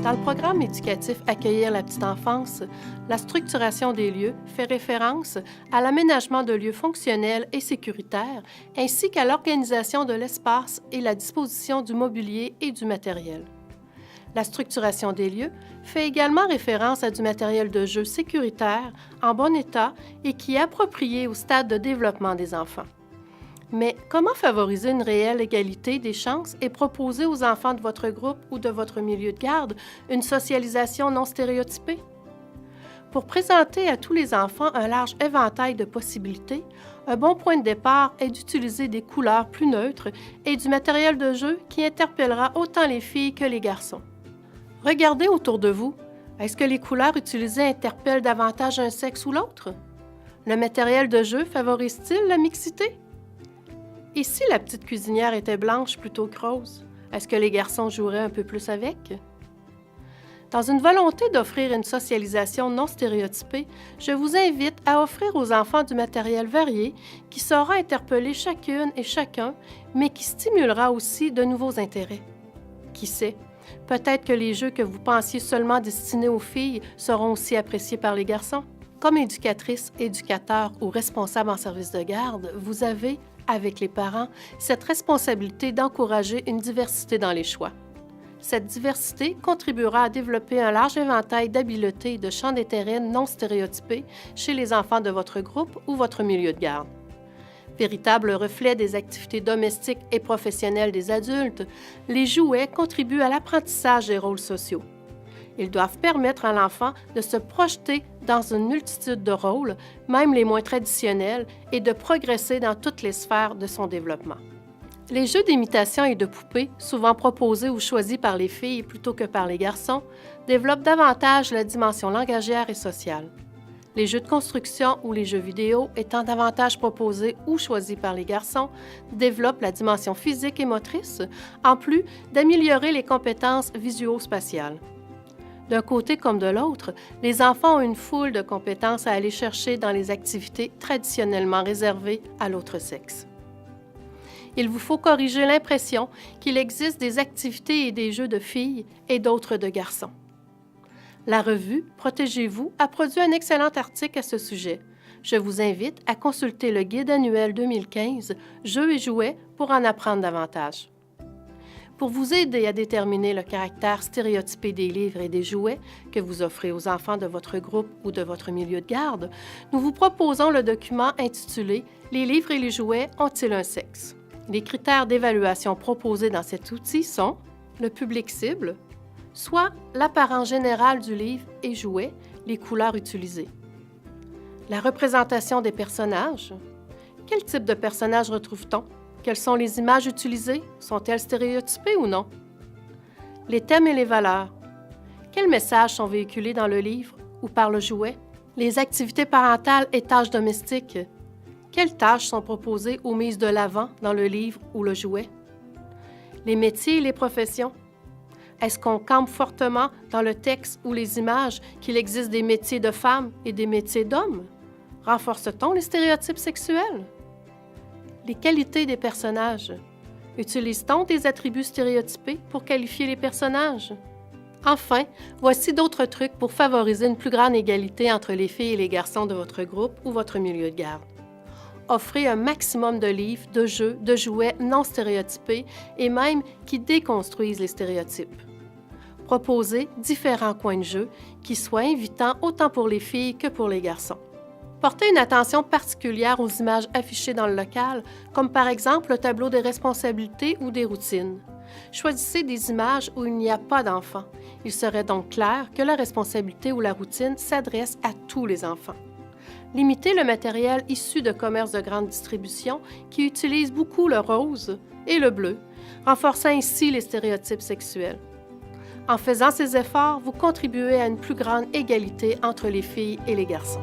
Dans le programme éducatif Accueillir la petite enfance, la structuration des lieux fait référence à l'aménagement de lieux fonctionnels et sécuritaires, ainsi qu'à l'organisation de l'espace et la disposition du mobilier et du matériel. La structuration des lieux fait également référence à du matériel de jeu sécuritaire, en bon état et qui est approprié au stade de développement des enfants. Mais comment favoriser une réelle égalité des chances et proposer aux enfants de votre groupe ou de votre milieu de garde une socialisation non stéréotypée? Pour présenter à tous les enfants un large éventail de possibilités, un bon point de départ est d'utiliser des couleurs plus neutres et du matériel de jeu qui interpellera autant les filles que les garçons. Regardez autour de vous. Est-ce que les couleurs utilisées interpellent davantage un sexe ou l'autre? Le matériel de jeu favorise-t-il la mixité? Et si la petite cuisinière était blanche plutôt que rose, est-ce que les garçons joueraient un peu plus avec? Dans une volonté d'offrir une socialisation non stéréotypée, je vous invite à offrir aux enfants du matériel varié qui saura interpeller chacune et chacun, mais qui stimulera aussi de nouveaux intérêts. Qui sait, peut-être que les jeux que vous pensiez seulement destinés aux filles seront aussi appréciés par les garçons. Comme éducatrice, éducateur ou responsable en service de garde, vous avez, avec les parents, cette responsabilité d'encourager une diversité dans les choix. Cette diversité contribuera à développer un large éventail d'habiletés et de champs d'intérêt non stéréotypés chez les enfants de votre groupe ou votre milieu de garde. Véritable reflet des activités domestiques et professionnelles des adultes, les jouets contribuent à l'apprentissage des rôles sociaux. Ils doivent permettre à l'enfant de se projeter dans une multitude de rôles, même les moins traditionnels, et de progresser dans toutes les sphères de son développement. Les jeux d'imitation et de poupées, souvent proposés ou choisis par les filles plutôt que par les garçons, développent davantage la dimension langagière et sociale. Les jeux de construction ou les jeux vidéo, étant davantage proposés ou choisis par les garçons, développent la dimension physique et motrice, en plus d'améliorer les compétences visuo-spatiales. D'un côté comme de l'autre, les enfants ont une foule de compétences à aller chercher dans les activités traditionnellement réservées à l'autre sexe. Il vous faut corriger l'impression qu'il existe des activités et des jeux de filles et d'autres de garçons. La revue Protégez-vous a produit un excellent article à ce sujet. Je vous invite à consulter le guide annuel 2015 « Jeux et jouets » pour en apprendre davantage. Pour vous aider à déterminer le caractère stéréotypé des livres et des jouets que vous offrez aux enfants de votre groupe ou de votre milieu de garde, nous vous proposons le document intitulé « Les livres et les jouets ont-ils un sexe ?» Les critères d'évaluation proposés dans cet outil sont le public cible, soit l'apparence générale du livre et jouet, les couleurs utilisées. La représentation des personnages. Quel type de personnages retrouve-t-on? Quelles sont les images utilisées? Sont-elles stéréotypées ou non? Les thèmes et les valeurs. Quels messages sont véhiculés dans le livre ou par le jouet? Les activités parentales et tâches domestiques. Quelles tâches sont proposées ou mises de l'avant dans le livre ou le jouet? Les métiers et les professions. Est-ce qu'on campe fortement dans le texte ou les images qu'il existe des métiers de femmes et des métiers d'hommes? Renforce-t-on les stéréotypes sexuels? Les qualités des personnages. Utilise-t-on des attributs stéréotypés pour qualifier les personnages? Enfin, voici d'autres trucs pour favoriser une plus grande égalité entre les filles et les garçons de votre groupe ou votre milieu de garde. Offrez un maximum de livres, de jeux, de jouets non stéréotypés et même qui déconstruisent les stéréotypes. Proposez différents coins de jeu qui soient invitants autant pour les filles que pour les garçons. Portez une attention particulière aux images affichées dans le local, comme par exemple le tableau des responsabilités ou des routines. Choisissez des images où il n'y a pas d'enfants. Il serait donc clair que la responsabilité ou la routine s'adresse à tous les enfants. Limitez le matériel issu de commerces de grande distribution qui utilisent beaucoup le rose et le bleu, renforçant ainsi les stéréotypes sexuels. En faisant ces efforts, vous contribuez à une plus grande égalité entre les filles et les garçons.